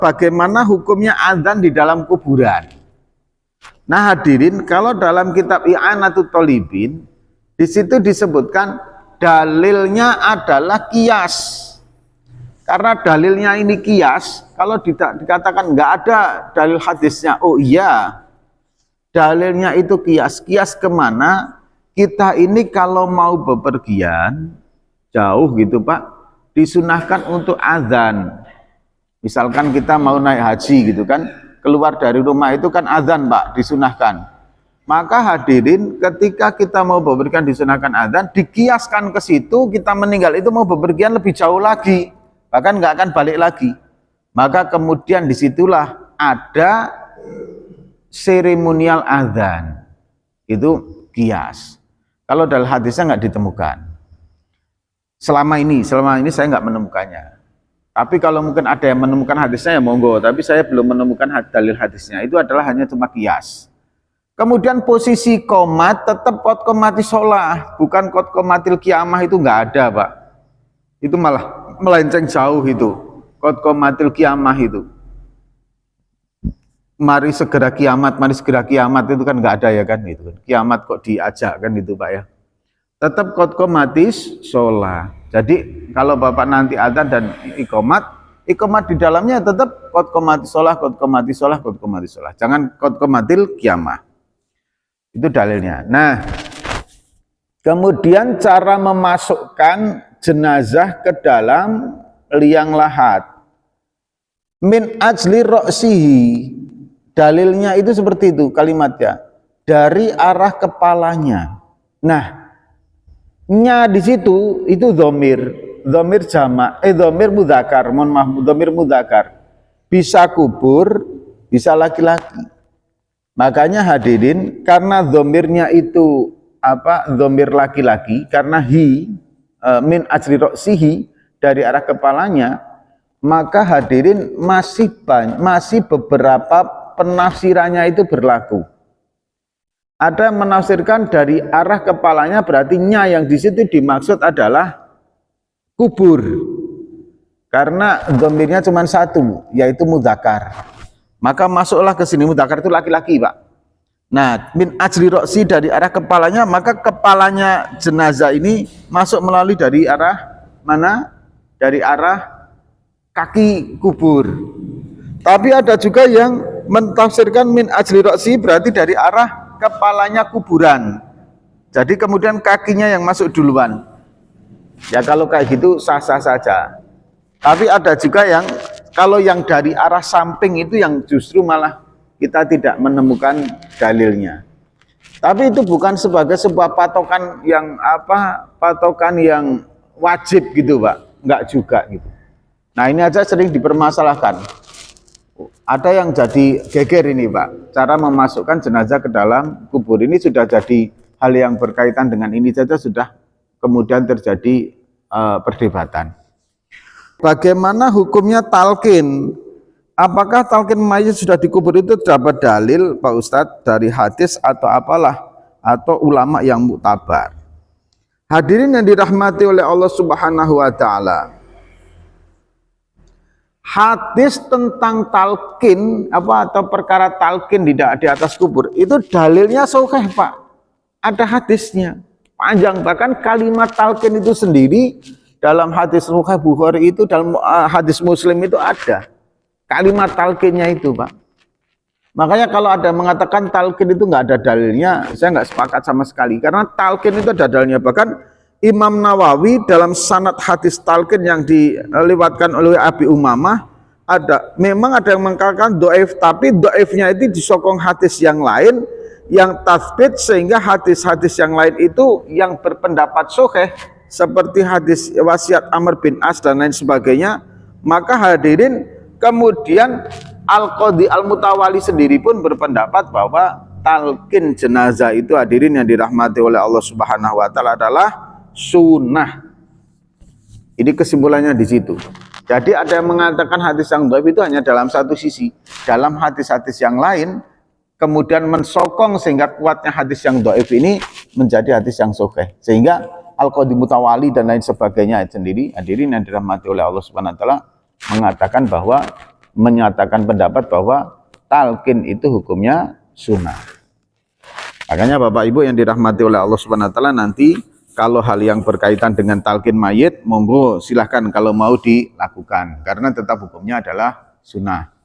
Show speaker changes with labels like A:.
A: Bagaimana hukumnya adzan di dalam kuburan? Nah hadirin, kalau dalam kitab I'anatul Thalibin, di situ disebutkan dalilnya adalah qiyas. Karena dalilnya ini qiyas, kalau dikatakan nggak ada dalil hadisnya, oh iya, dalilnya itu qiyas. Qiyas kemana? Kita ini kalau mau bepergian jauh gitu Pak, disunahkan untuk adzan. Misalkan kita mau naik haji gitu kan, keluar dari rumah itu kan adzan Pak, disunahkan. Maka hadirin, ketika kita mau bepergian disunahkan adzan, dikiaskan ke situ, kita meninggal itu mau bepergian lebih jauh lagi, bahkan nggak akan balik lagi. Maka kemudian disitulah ada seremonial adzan, itu kias. Kalau dalam hadisnya nggak ditemukan. Selama ini saya nggak menemukannya. Tapi kalau mungkin ada yang menemukan hadisnya ya monggo, tapi saya belum menemukan dalil hadisnya. Itu adalah hanya cuma kias. Kemudian posisi qomat tetap qad qomati sholah, bukan qad qomatil qiyamah, itu nggak ada Pak. Itu malah melenceng jauh itu. Qad qomatil qiyamah itu. Mari segera kiamat itu kan nggak ada ya kan itu. Kiamat kok diajak kan itu Pak ya. Tetap qad qomatis sholah. Jadi kalau Bapak nanti adzan dan iqomat di dalamnya tetap qad qomatis sholah, qad qomatis sholah, qad qomatis sholah. Jangan qad qomatil qiyamah. Itu dalilnya. Nah, kemudian cara memasukkan jenazah ke dalam liang lahat. Min ajli ro'sihi. Dalilnya itu seperti itu kalimatnya. Dari arah kepalanya. Nah, nya di situ itu dhamir jamak, dhamir mudzakkar, dhamir mudzakkar. Bisa kubur, bisa laki-laki. Makanya hadirin, karena dhamirnya itu dhamir laki-laki, karena min ajli ro'sihi, dari arah kepalanya, maka hadirin masih beberapa penafsirannya itu berlaku. Ada yang menafsirkan dari arah kepalanya, berarti nya yang di situ dimaksud adalah kubur. Karena dhamirnya cuma satu, yaitu mudzakkar. Maka masuklah ke sini, mudzakkar itu laki-laki, Pak. Nah, min ajli ro'si, dari arah kepalanya, maka kepalanya jenazah ini masuk melalui dari arah mana? Dari arah kaki kubur. Tapi ada juga yang mentafsirkan min ajli ro'si berarti dari arah kepalanya kuburan. Jadi kemudian kakinya yang masuk duluan. Ya kalau kayak gitu sah-sah saja. Tapi ada juga yang kalau yang dari arah samping itu yang justru malah kita tidak menemukan dalilnya. Tapi itu bukan sebagai sebuah patokan yang patokan yang wajib gitu Pak. Enggak juga gitu. Nah ini aja sering dipermasalahkan. Ada yang jadi geger ini Pak, cara memasukkan jenazah ke dalam kubur ini sudah jadi hal yang berkaitan dengan ini saja sudah kemudian terjadi perdebatan. Bagaimana hukumnya talqin? Apakah talqin mayit sudah dikubur itu dapat dalil Pak Ustadz dari hadis atau apalah atau ulama yang muktabar? Hadirin yang dirahmati oleh Allah Subhanahu wa taala. Hadis tentang talqin atau perkara talqin di atas kubur itu dalilnya sahih Pak. Ada hadisnya panjang, bahkan kalimat talqin itu sendiri dalam hadis Sahih Bukhari itu, dalam hadis Muslim itu ada kalimat talqinnya itu Pak. Makanya kalau ada mengatakan talqin itu nggak ada dalilnya, saya nggak sepakat sama sekali, karena talqin itu ada dalilnya. Bahkan Imam Nawawi dalam sanad hadis talqin yang dilewatkan oleh Abi Umamah memang ada yang mengatakan dhaif, tapi dhaifnya itu disokong hadis yang lain yang tathbit, sehingga hadis-hadis yang lain itu yang berpendapat sahih seperti hadis wasiat Amr bin As dan lain sebagainya. Maka hadirin kemudian Al-Qadhi Al-Mutawali sendiri pun berpendapat bahwa talqin jenazah itu hadirin yang dirahmati oleh Allah Subhanahu wa taala adalah sunnah. Ini kesimpulannya di situ. Jadi ada yang mengatakan hadis yang dhaif itu hanya dalam satu sisi. Dalam hadis-hadis yang lain kemudian mensokong sehingga kuatnya hadis yang dhaif ini menjadi hadis yang sahih. Sehingga Al-Qadhi Mutawali dan lain sebagainya sendiri hadirin yang dirahmati oleh Allah Subhanahu wa taala mengatakan bahwa menyatakan pendapat bahwa talqin itu hukumnya sunnah. Makanya Bapak Ibu yang dirahmati oleh Allah Subhanahu wa taala, nanti kalau hal yang berkaitan dengan talqin mayit, monggo silahkan kalau mau dilakukan karena tetap hukumnya adalah sunnah.